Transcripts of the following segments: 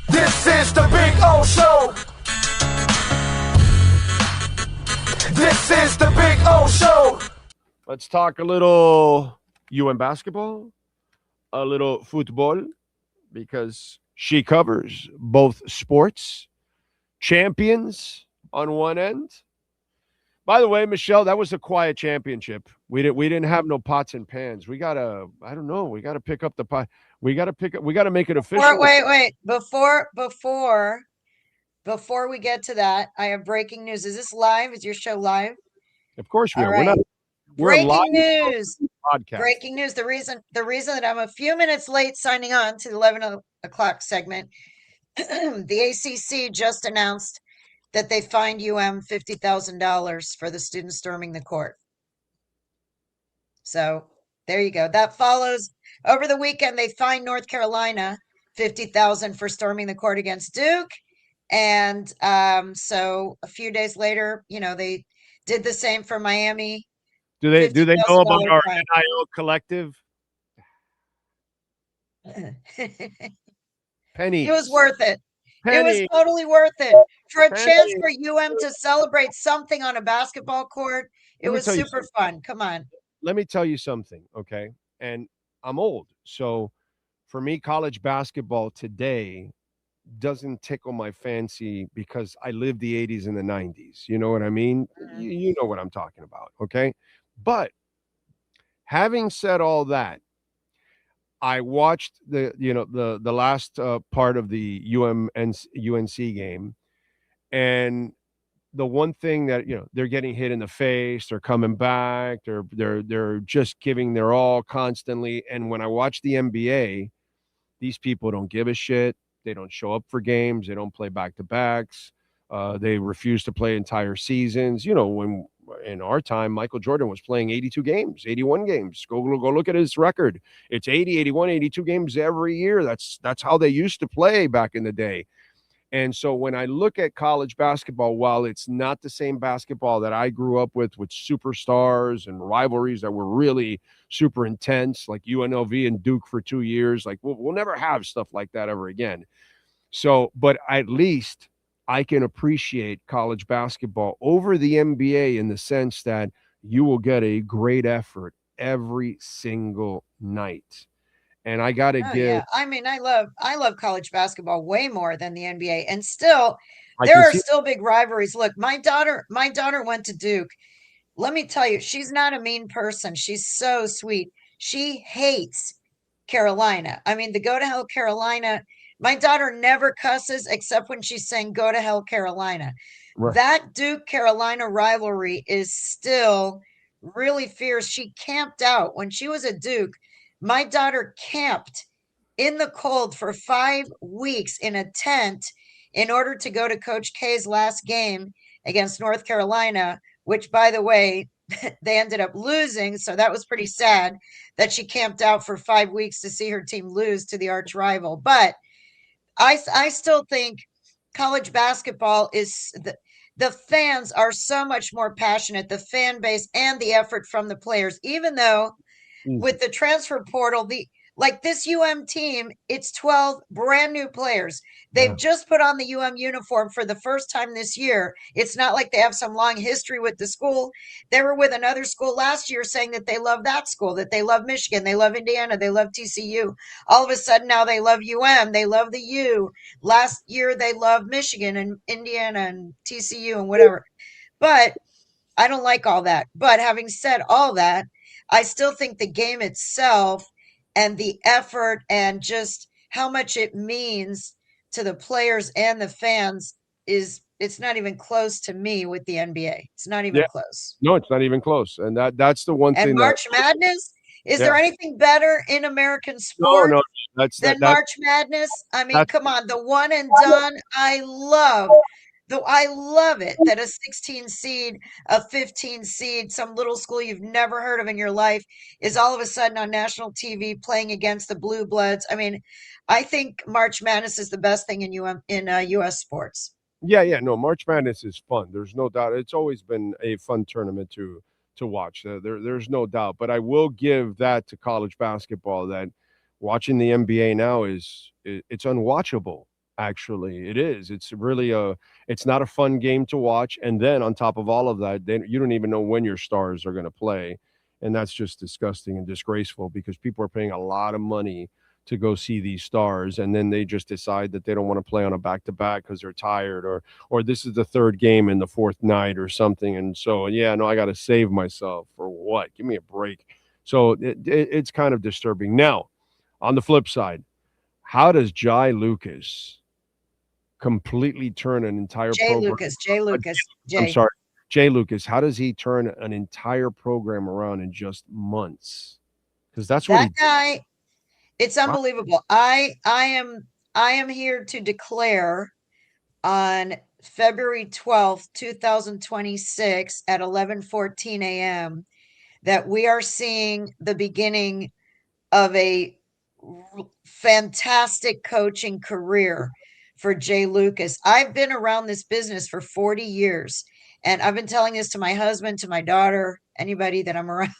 This is the Big O Show. This is the Big O Show. Let's talk a little basketball, a little football, because she covers both sports. Champions on one end. By the way, Michelle, that was a quiet championship. We didn't have no pots and pans. We gotta, I don't know, we gotta pick up the pot. We gotta make it official. Wait. Before we get to that, I have breaking news. Is this live? Is your show live? Of course we All are. right. We're breaking live news. Podcast. Breaking news. The reason that I'm a few minutes late signing on to the 11 o'clock segment, the ACC just announced that they fined $50,000 for the students storming the court. So there you go. That follows over the weekend. They fined North Carolina $50,000 for storming the court against Duke. And so a few days later, they did the same for Miami. Do they know about our NIL collective? Penny. It was worth it. Penny. It was totally worth it for a chance for to celebrate something on a basketball court. It was super fun. Come on. Let me tell you something, okay? And I'm old, so for me, college basketball today doesn't tickle my fancy because I lived the 80s and the 90s. You know what I mean? You know what I'm talking about, okay? But having said all that, I watched the last part of the UNC game, and the one thing that they're getting hit in the face, they're coming back, they're just giving their all constantly. And when I watch the NBA, these people don't give a shit. They don't show up for games. They don't play back-to-backs. They refuse to play entire seasons. When in our time, Michael Jordan was playing 82 games, 81 games. Go look at his record. It's 80, 81, 82 games every year. That's how they used to play back in the day. And so when I look at college basketball, while it's not the same basketball that I grew up with superstars and rivalries that were really super intense, like UNLV and Duke for 2 years, like we'll never have stuff like that ever again. So, but at least I can appreciate college basketball over the NBA in the sense that you will get a great effort every single night. And I got to give. Yeah. I mean, I love college basketball way more than the NBA. And still, there are still big rivalries. Look, my daughter went to Duke. Let me tell you, she's not a mean person. She's so sweet. She hates Carolina. I mean, the go to hell Carolina. My daughter never cusses except when she's saying go to hell Carolina. Right. That Duke Carolina rivalry is still really fierce. She camped out when she was at Duke. My daughter camped in the cold for 5 weeks in a tent in order to go to Coach K's last game against North Carolina, which, by the way, they ended up losing. So that was pretty sad that she camped out for 5 weeks to see her team lose to the arch rival. But I still think college basketball is the fans are so much more passionate, the fan base and the effort from the players, even though with the transfer portal, this team, it's 12 brand new players. They've just put on the uniform for the first time this year. It's not like they have some long history with the school. They were with another school last year saying that they love that school, that they love Michigan, they love Indiana, they love TCU. All of a sudden now they love they love the U. Last year they loved Michigan and Indiana and TCU and whatever. But I don't like all that. But having said all that, I still think the game itself and the effort and just how much it means to the players and the fans it's not even close to me with the NBA. It's not even close. No, it's not even close. And that's the one thing. And March Madness, is there anything better in American sport than March Madness? I mean, come on, the one and done. I love it that a 16 seed, a 15 seed, some little school you've never heard of in your life is all of a sudden on national TV playing against the Blue Bloods. I mean, I think March Madness is the best thing in U.S. sports. Yeah. No, March Madness is fun. There's no doubt. It's always been a fun tournament to watch. There's no doubt. But I will give that to college basketball, that watching the NBA now it's unwatchable. Actually, it is. It's really it's not a fun game to watch. And then on top of all of that, then you don't even know when your stars are going to play. And that's just disgusting and disgraceful because people are paying a lot of money to go see these stars, and then they just decide that they don't want to play on a back to back because they're tired, or this is the third game in the fourth night or something. And so, yeah, no, I got to save myself for what? Give me a break. So it's kind of disturbing. Now, on the flip side, how does Jai Lucas completely turn an entire Jay program? Lucas, Jay Lucas, I'm Jay. sorry, Jay Lucas. How does he turn an entire program around in just months? Because that's what That he. guy, it's unbelievable. I am here to declare on February 12th, 2026 at 11:14 a.m. that we are seeing the beginning of a fantastic coaching career for Jay Lucas. I've been around this business for 40 years, and I've been telling this to my husband, to my daughter, anybody that I'm around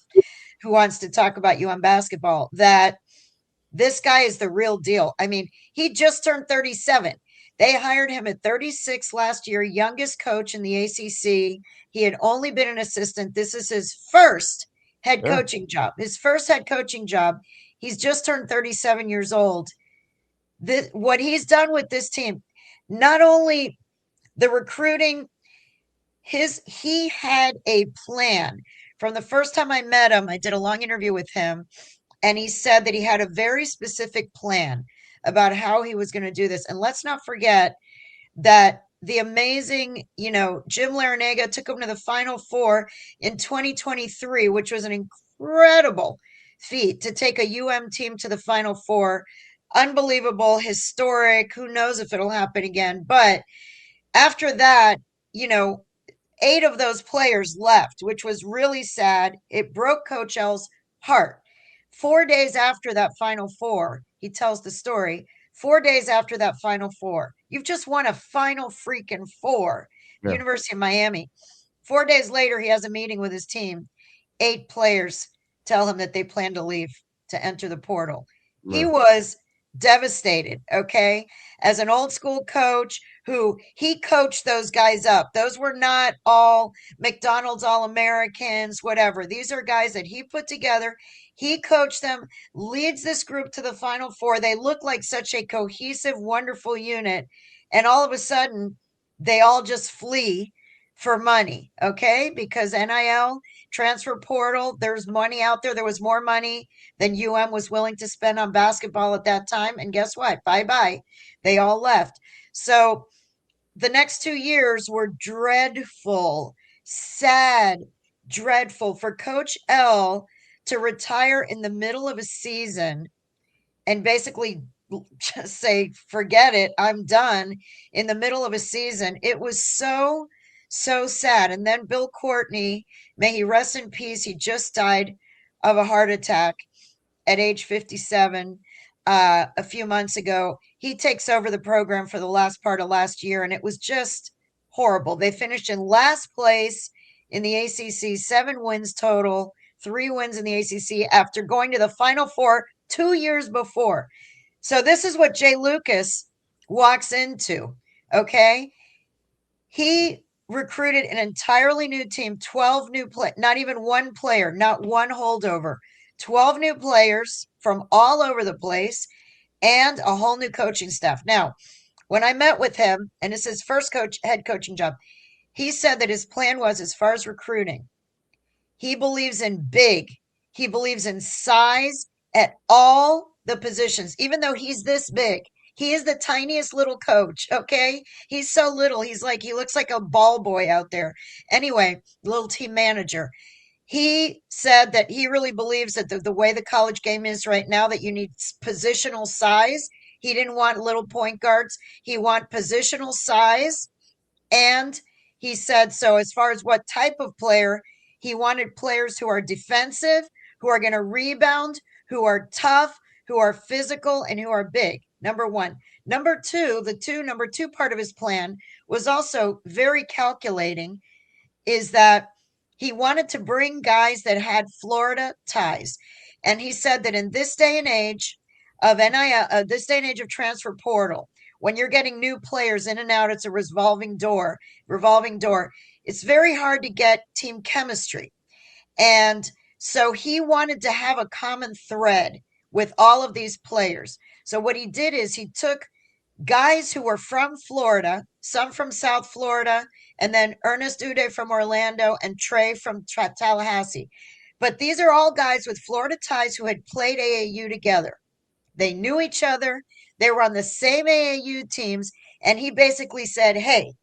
who wants to talk about basketball, that this guy is the real deal. I mean, he just turned 37. They hired him at 36 last year, youngest coach in the ACC. He had only been an assistant. This is his first head Yeah, coaching job. His first head coaching job. He's just turned 37 years old. What he's done with this team, not only the recruiting, he had a plan. From the first time I met him, I did a long interview with him, and he said that he had a very specific plan about how he was going to do this. And let's not forget that the amazing, Jim Larinaga took him to the Final Four in 2023, which was an incredible feat to take a team to the Final Four. Unbelievable, historic. Who knows if it'll happen again? But after that, you know, 8 of those players left, which was really sad. It broke Coach L's heart. 4 days after that Final Four, he tells the story. 4 days after that Final Four, you've just won a Final freaking Four, yeah, University of Miami. 4 days later, he has a meeting with his team. 8 players tell him that they plan to leave to enter the portal. He yeah, was devastated, okay? As an old school coach who he coached those guys up. Those were not all McDonald's All-Americans, whatever. These are guys that he put together. He coached them, leads this group to the Final Four. They look like such a cohesive, wonderful unit. And all of a sudden, they all just flee for money, okay? Because NIL, transfer portal, there's money out there. There was more money than was willing to spend on basketball at that time. And guess what? Bye-bye. They all left. So the next 2 years were dreadful, sad, dreadful for Coach L to retire in the middle of a season and basically just say, forget it, I'm done in the middle of a season. It was so, so sad. And then Bill Courtney, may he rest in peace, he just died of a heart attack at age 57 a few months ago. He takes over the program for the last part of last year, and it was just horrible. They finished in last place in the ACC, 7 wins total, 3 wins in the ACC after going to the Final Four 2 years before. So this is what Jay Lucas walks into, okay? He recruited an entirely new team, 12 new not even one player, not one holdover. 12 new players from all over the place and a whole new coaching staff. Now, when I met with him, and it's his first head coaching job, he said that his plan was, as far as recruiting, he believes in big. He believes in size at all the positions, even though he's this big. He is the tiniest little coach, okay? He's so little. He looks like a ball boy out there. Anyway, little team manager. He said that he really believes that the way the college game is right now, that you need positional size. He didn't want little point guards. He want positional size. And he said, so as far as what type of player, he wanted players who are defensive, who are going to rebound, who are tough, who are physical, and who are big. Number one. Number two, number two part of his plan was also very calculating, is that he wanted to bring guys that had Florida ties. And he said that in this day and age of NIL, this day and age of transfer portal, when you're getting new players in and out, it's a revolving door. It's very hard to get team chemistry. And so he wanted to have a common thread with all of these players. So what he did is he took guys who were from Florida, some from South Florida, and then Ernest Ude from Orlando and Trey from Tallahassee. But these are all guys with Florida ties who had played AAU together. They knew each other. They were on the same AAU teams. And he basically said, hey,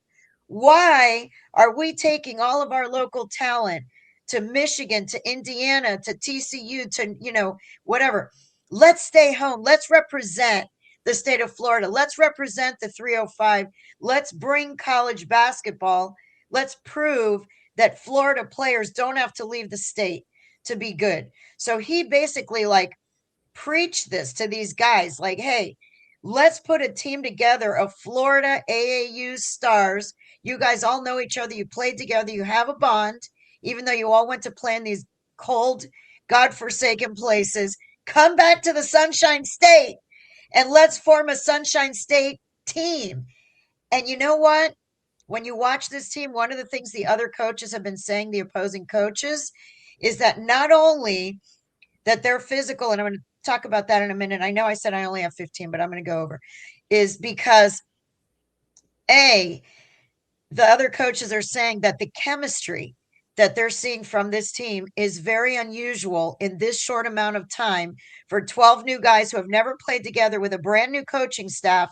why are we taking all of our local talent to Michigan, to Indiana, to TCU, to, whatever? Let's stay home. Let's represent the state of Florida. Let's represent the 305. Let's bring college basketball. Let's prove that Florida players don't have to leave the state to be good. So he basically preached this to these guys, like, hey, let's put a team together of Florida AAU stars. You guys all know each other. You played together. You have a bond, even though you all went to play in these cold, godforsaken places. Come back to the Sunshine State and let's form a Sunshine State team. And you know what? When you watch this team, one of the things the other coaches have been saying, the opposing coaches, is that not only that they're physical, and I'm going to talk about that in a minute. I know I said I only have 15, but I'm going to go over, is because the other coaches are saying that the chemistry that they're seeing from this team is very unusual in this short amount of time for 12 new guys who have never played together with a brand new coaching staff.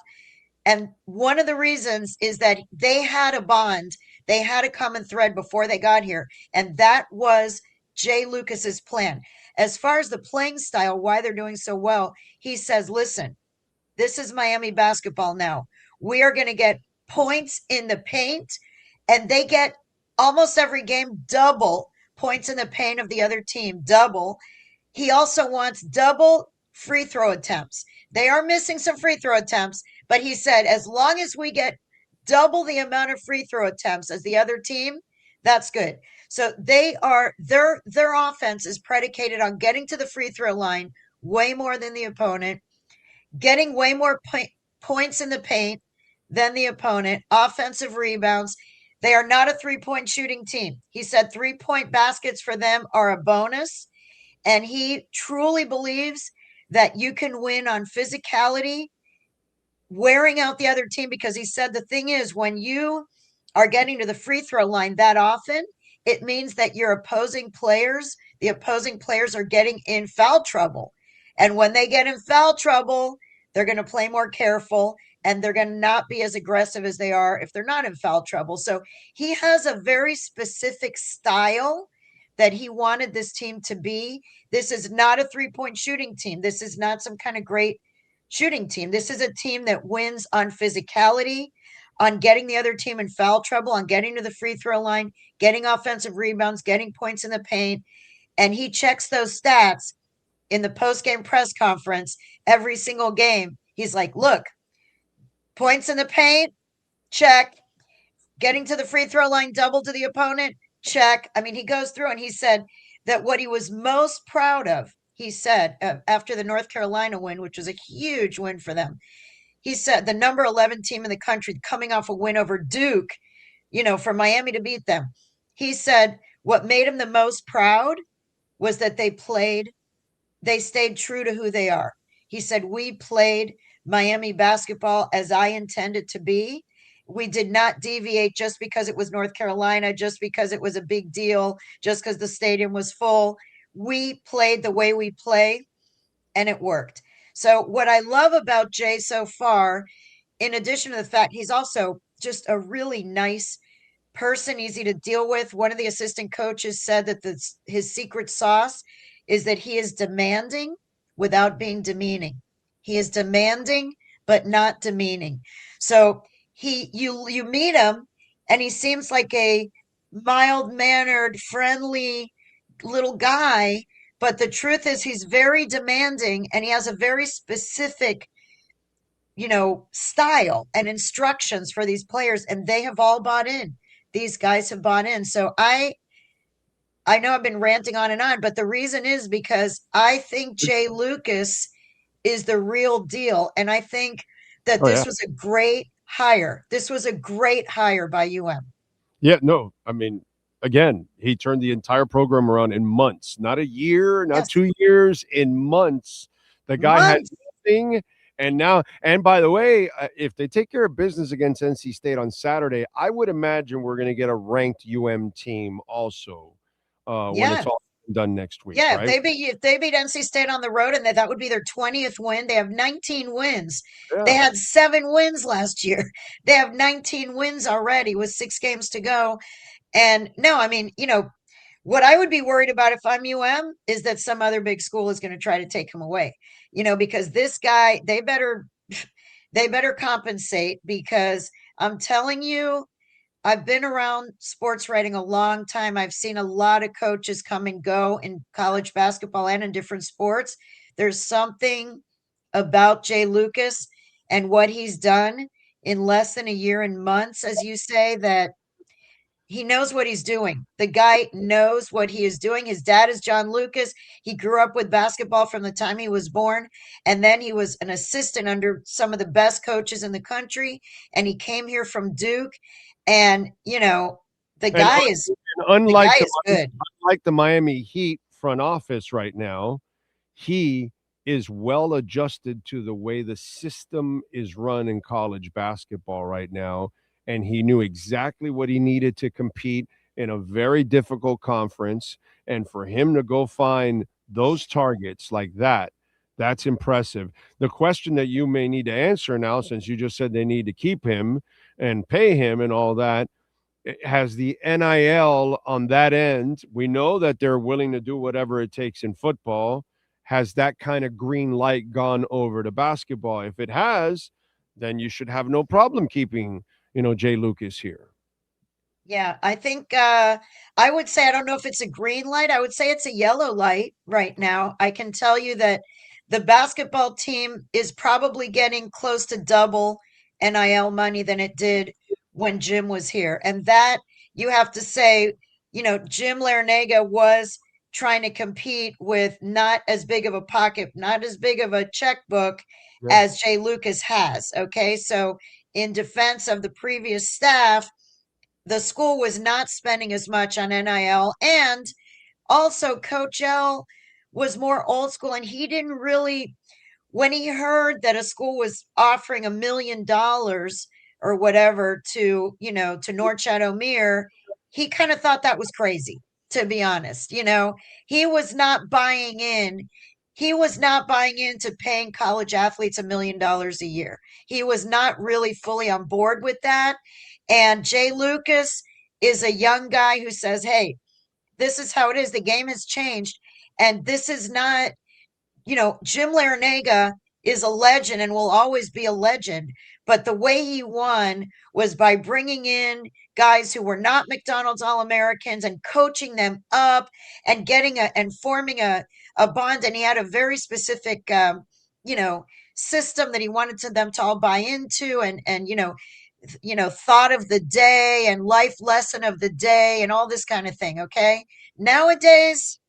And one of the reasons is that they had a bond, they had a common thread before they got here. And that was Jay Lucas's plan. As far as the playing style, why they're doing so well, he says, listen, this is Miami basketball now. We are going to get points in the paint, and they get almost every game double points in the paint of the other team, double. He also wants double free throw attempts. They are missing some free throw attempts, but he said, as long as we get double the amount of free throw attempts as the other team, that's good. So their offense is predicated on getting to the free throw line way more than the opponent, getting way more points in the paint than the opponent, offensive rebounds. They are not a three-point shooting team. He said 3-point baskets for them are a bonus, and he truly believes that you can win on physicality, wearing out the other team, because he said the thing is, when you are getting to the free throw line that often, it means that the opposing players are getting in foul trouble. And when they get in foul trouble, they're going to play more careful, and they're going to not be as aggressive as they are if they're not in foul trouble. So he has a very specific style that he wanted this team to be. This is not a three-point shooting team. This is not some kind of great shooting team. This is a team that wins on physicality, on getting the other team in foul trouble, on getting to the free throw line, getting offensive rebounds, getting points in the paint. And he checks those stats in the post-game press conference every single game. He's like, look, points in the paint, check. Getting to the free throw line, double to the opponent, check. I mean, he goes through and he said that what he was most proud of, he said, after the North Carolina win, which was a huge win for them, he said the number 11 team in the country coming off a win over Duke, for Miami to beat them. He said what made him the most proud was that they stayed true to who they are. He said, we played Miami basketball as I intended to be. We did not deviate just because it was North Carolina, just because it was a big deal, just because the stadium was full. We played the way we play, and it worked. So what I love about Jay so far, in addition to the fact he's also just a really nice person, easy to deal with. One of the assistant coaches said that his secret sauce is that he is demanding without being demeaning. He is demanding, but not demeaning. So you meet him and he seems like a mild-mannered, friendly little guy, but the truth is he's very demanding, and he has a very specific, style and instructions for these players, and they have all bought in. These guys have bought in. So I know I've been ranting on and on, but the reason is because I think Jay Lucas is the real deal. And I think that Oh this yeah. was a great hire. This was a great hire by UM. Yeah, no, I mean, again, he turned the entire program around in months, not a year, not Yes, 2 years, in months. The guy had months. nothing, and now, and by the way, if they take care of business against NC State on Saturday, I would imagine we're going to get a ranked UM team also when Yeah. it's all done next week, Yeah, right? if they beat NC State on the road and that would be their 20th win. They have 19 wins. They Yeah. had 7 wins last year. They have 19 wins already with 6 games to go. And no, I mean, what I would be worried about if I'm UM is that some other big school is going to try to take him away. Because this guy, they better compensate, because I'm telling you, I've been around sports writing a long time. I've seen a lot of coaches come and go in college basketball and in different sports. There's something about Jay Lucas and what he's done in less than a year and months, as you say, that he knows what he's doing. The guy knows what he is doing. His dad is John Lucas. He grew up with basketball from the time he was born. And then he was an assistant under some of the best coaches in the country. And he came here from Duke. And, the And, guy is the unlike guy the is good. unlike the Miami Heat front office right now, he is well adjusted to the way the system is run in college basketball right now. And he knew exactly what he needed to compete in a very difficult conference. And for him to go find those targets like that, that's impressive. The question that you may need to answer now, since you just said they need to keep him and pay him and all that, has the NIL on that end. We know that they're willing to do whatever it takes in football. Has that kind of green light gone over to basketball? If it has, then you should have no problem keeping, Jay Lucas here. Yeah, I think I would say, I don't know if it's a green light. I would say it's a yellow light right now. I can tell you that the basketball team is probably getting close to double NIL money than it did when Jim was here. And that, you have to say, Jim Larinaga was trying to compete with not as big of a pocket, not as big of a checkbook Yeah. as Jay Lucas has. Okay. So in defense of the previous staff, the school was not spending as much on NIL. And also, Coach L was more old school, and he didn't really, when he heard that a school was offering $1 million or whatever to North Shadow, he kind of thought that was crazy, to be honest. He was not buying in. He was not buying into paying college athletes $1 million a year. He was not really fully on board with that. And Jay Lucas is a young guy who says, hey, this is how it is. The game has changed. And this is not, Jim Larinaga is a legend and will always be a legend. But the way he won was by bringing in guys who were not McDonald's All-Americans and coaching them up and forming a bond. And he had a very specific, system that he wanted them to all buy into, and thought of the day and life lesson of the day and all this kind of thing. Okay. Nowadays,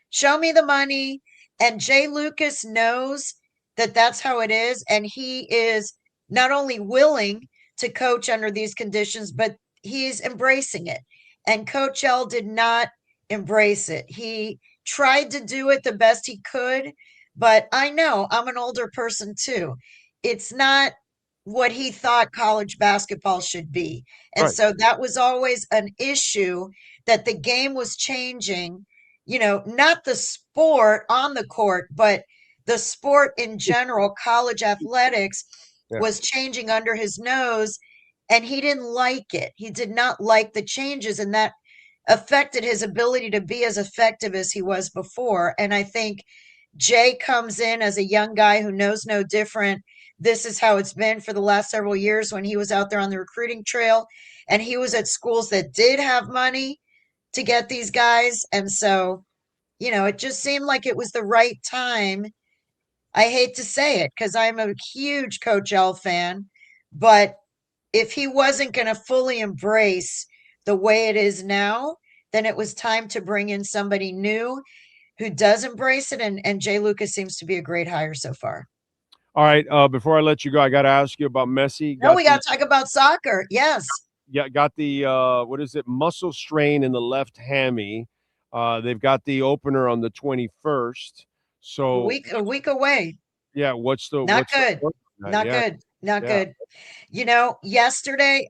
show me the money. And Jay Lucas knows that that's how it is. And he is not only willing to coach under these conditions, but he's embracing it. And Coach L did not embrace it. He tried to do it the best he could. But I know, I'm an older person too. It's not what he thought college basketball should be. And Right. so that was always an issue, that the game was changing, not the sport on the court, but the sport in general. College athletics Yeah. was changing under his nose, and he didn't like it. He did not like the changes, and that affected his ability to be as effective as he was before. And I think Jay comes in as a young guy who knows no different. This is how it's been for the last several years when he was out there on the recruiting trail, and he was at schools that did have money to get these guys. And so, it just seemed like it was the right time. I hate to say it because I'm a huge Coach L fan, but if he wasn't going to fully embrace the way it is now, then it was time to bring in somebody new who does embrace it. And Jay Lucas seems to be a great hire so far. All right. Before I let you go, I got to ask you about Messi. No, we got to talk about soccer. Yes. Yeah, got the what is it? Muscle strain in the left hammy. They've got the opener on the 21st. So A week away. yeah, what's the Not what's the good. Not yeah, good. Not yeah. good. Yesterday,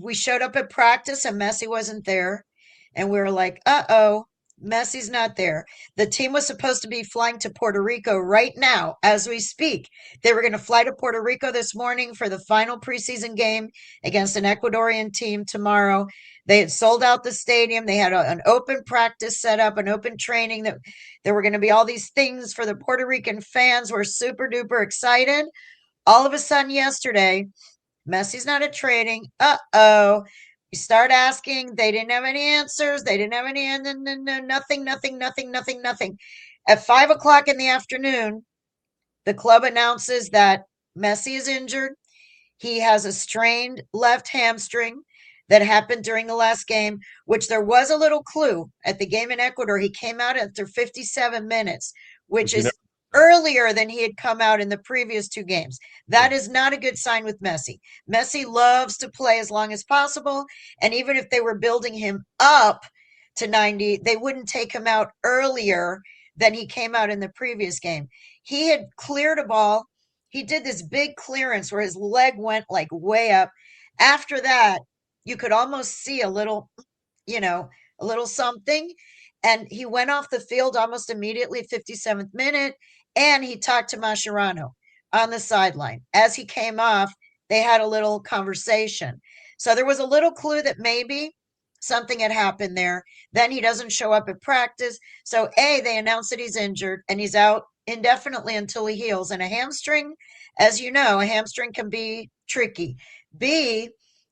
we showed up at practice and Messi wasn't there. And we were like, uh-oh, Messi's not there. The team was supposed to be flying to Puerto Rico right now as we speak. They were going to fly to Puerto Rico this morning for the final preseason game against an Ecuadorian team tomorrow. They had sold out the stadium. They had an open practice set up, an open training that there were going to be all these things for the Puerto Rican fans. We're super duper excited. All of a sudden yesterday, Messi's not at training. Uh-oh. You start asking, they didn't have any answers. They didn't have any, nothing. At 5 o'clock in the afternoon, the club announces that Messi is injured. He has a strained left hamstring that happened during the last game, which there was a little clue at the game in Ecuador. He came out after 57 minutes, which is earlier than he had come out in the previous two games. That is not a good sign with Messi. Messi loves to play as long as possible. And even if they were building him up to 90, they wouldn't take him out earlier than he came out in the previous game. He had cleared a ball. He did this big clearance where his leg went like way up. After that, you could almost see a little something. And he went off the field almost immediately, 57th minute. And he talked to Mascherano on the sideline. As he came off, they had a little conversation. So there was a little clue that maybe something had happened there. Then he doesn't show up at practice. So they announced that he's injured and he's out indefinitely until he heals. And a hamstring, as you know, a hamstring can be tricky. B,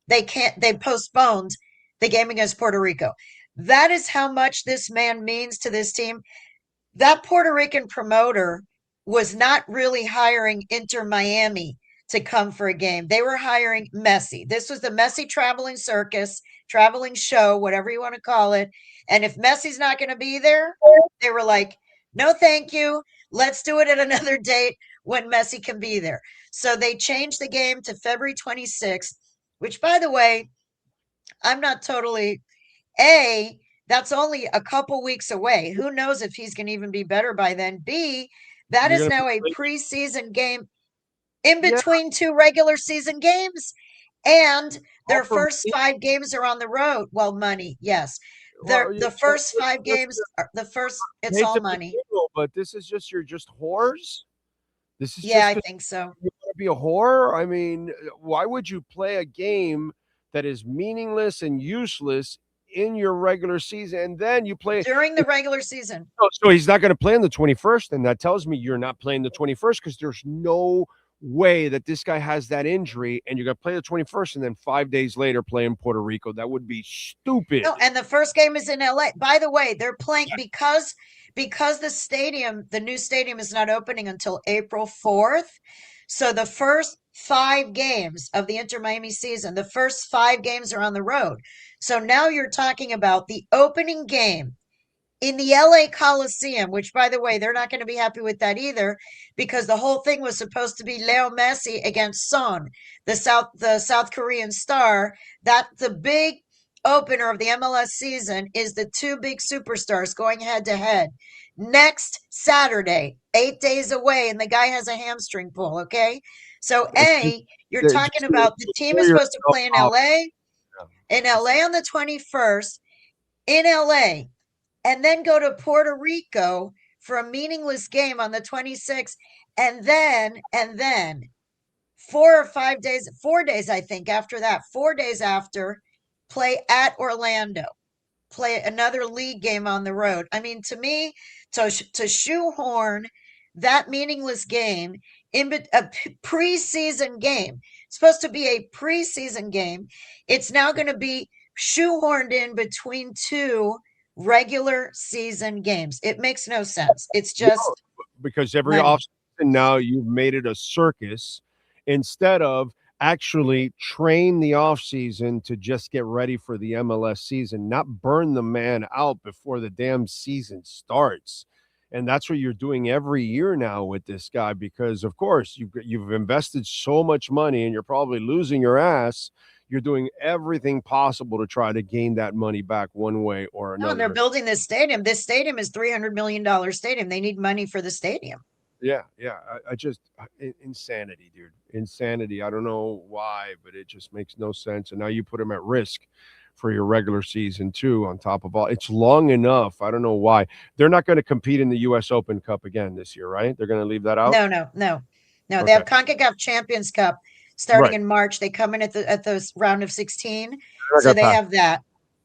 they postponed the game against Puerto Rico. That is how much this man means to this team. That Puerto Rican promoter was not really hiring InterMiami to come for a game. They were hiring Messi. This was the Messi traveling circus, traveling show, whatever you want to call it. And if Messi's not going to be there, they were like, no, thank you. Let's do it at another date when Messi can be there. So they changed the game to February 26th, which, by the way, I'm not totally that's only a couple weeks away. Who knows if he's going to even be better by then? B, that is now a preseason game in between two regular season games. And their first 5 games are on the road. Well, money, yes. The first 5 games, it's all money. But this is you're just whores? This is I think so. You want to be a whore? I mean, why would you play a game that is meaningless and useless in your regular season, and then you play during the regular season? So he's not going to play on the 21st, and that tells me you're not playing the 21st because there's no way that this guy has that injury, and you're going to play the 21st, and then 5 days later play in Puerto Rico. That would be stupid. No, and the first game is in LA. By the way, they're playing because the new stadium is not opening until April 4th. So the first 5 games of the InterMiami season, the first 5 games are on the road. So now you're talking about the opening game in the LA Coliseum, which, by the way, they're not going to be happy with that either, because the whole thing was supposed to be Leo Messi against Son, the South Korean star. That the big opener of the MLS season is the 2 big superstars going head to head next Saturday, 8 days away, and the guy has a hamstring pull. Okay, so you're talking about the team is supposed to play in LA. In LA on the 21st, in LA, and then go to Puerto Rico for a meaningless game on the 26th, and then 4 or 5 days, 4 days, I think, after that, 4 days after, play at Orlando, play another league game on the road. I mean, to me, to shoehorn that meaningless game in a preseason game, it's supposed to be a preseason game. It's now going to be shoehorned in between 2 regular season games. It makes no sense. It's just because every offseason now you've made it a circus instead of actually train the offseason to just get ready for the MLS season, not burn the man out before the damn season starts. And that's what you're doing every year now with this guy, because of course you've invested so much money and you're probably losing your ass. You're doing everything possible to try to gain that money back one way or another. No, and they're building this stadium. This stadium is $300 million stadium. They need money for the stadium. Yeah. I just insanity, dude. Insanity. I don't know why, but it just makes no sense. And now you put them at risk for your regular season too, on top of all. It's long enough. I don't know why. They're not going to compete in the US Open Cup again this year, right? They're going to leave that out? No. Okay. They have CONCACAF Champions Cup starting Right. in March. They come in at the round of 16. So they have that.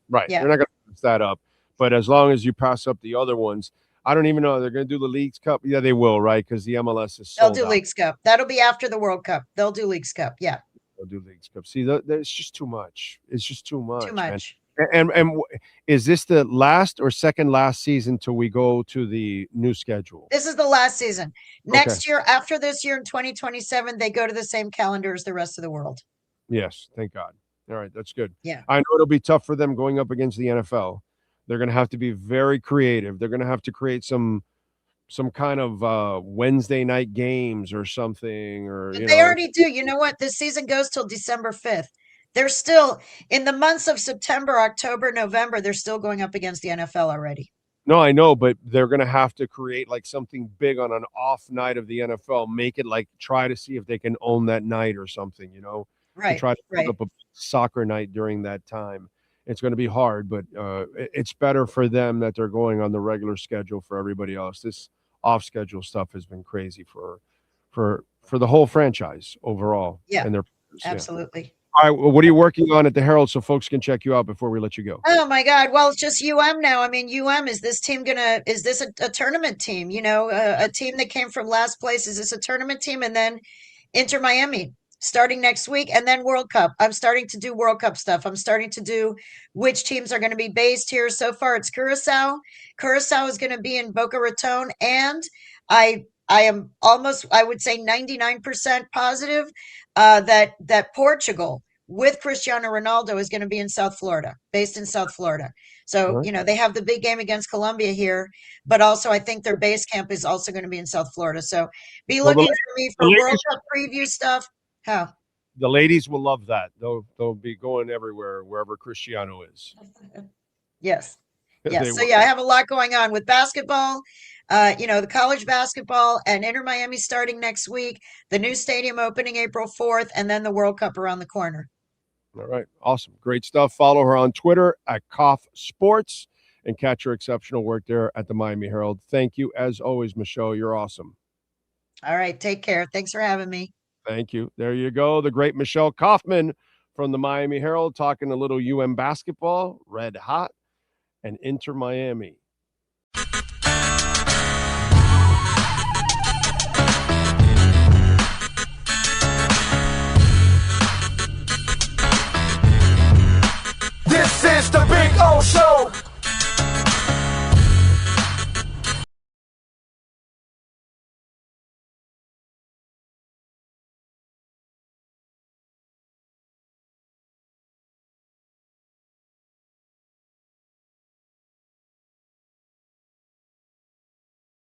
Right. Yeah. They're not going to pass that up. But as long as you pass up the other ones, I don't even know. They're going to do the Leagues Cup. Yeah, they will, right? Because the MLS is sold They'll do out. Leagues Cup. That'll be after the World Cup. They'll do Leagues Cup. Yeah. They'll do Leagues Cup. See, it's just too much. It's just too much. Too much. Man. And is this the last or second last season till we go to the new schedule? This is the last season. Next year, after this year in 2027, they go to the same calendar as the rest of the world. Yes, thank God. All right, that's good. Yeah. I know it'll be tough for them going up against the NFL. They're going to have to be very creative. They're going to have to create some kind of Wednesday night games or something. Or But they already do. You know what? This season goes till December 5th. They're still in the months of September, October, November. They're still going up against the NFL already. No, I know, but they're going to have to create like something big on an off night of the NFL. Make it like try to see if they can own that night or something, Right. To try to build up a soccer night during that time. It's going to be hard, but it's better for them that they're going on the regular schedule for everybody else. This off schedule stuff has been crazy for the whole franchise overall. Yeah, and absolutely. All right, well, what are you working on at the Herald so folks can check you out before we let you go? Oh my God! Well, it's just now. I mean, is this team is this a tournament team? A team that came from last place. Is this a tournament team? And then InterMiami starting next week, and then World Cup. I'm starting to do World Cup stuff. I'm starting to do which teams are going to be based here. So far, it's Curacao. Curacao is going to be in Boca Raton, and I am almost, I would say 99% positive that Portugal with Cristiano Ronaldo is going to be in South Florida, based in South Florida. So, they have the big game against Colombia here, but also I think their base camp is also going to be in South Florida. So be looking for me for World Cup preview stuff. How? The ladies will love that. They'll be going everywhere, wherever Cristiano is. Yes. Yes. So I have a lot going on with basketball, the college basketball, and InterMiami starting next week, the new stadium opening April 4th, and then the World Cup around the corner. All right. Awesome. Great stuff. Follow her on Twitter at Kauf Sports and catch her exceptional work there at the Miami Herald. Thank you, as always, Michelle. You're awesome. All right. Take care. Thanks for having me. Thank you. There you go. The great Michelle Kaufman from the Miami Herald talking a little UM basketball, red hot, and InterMiami.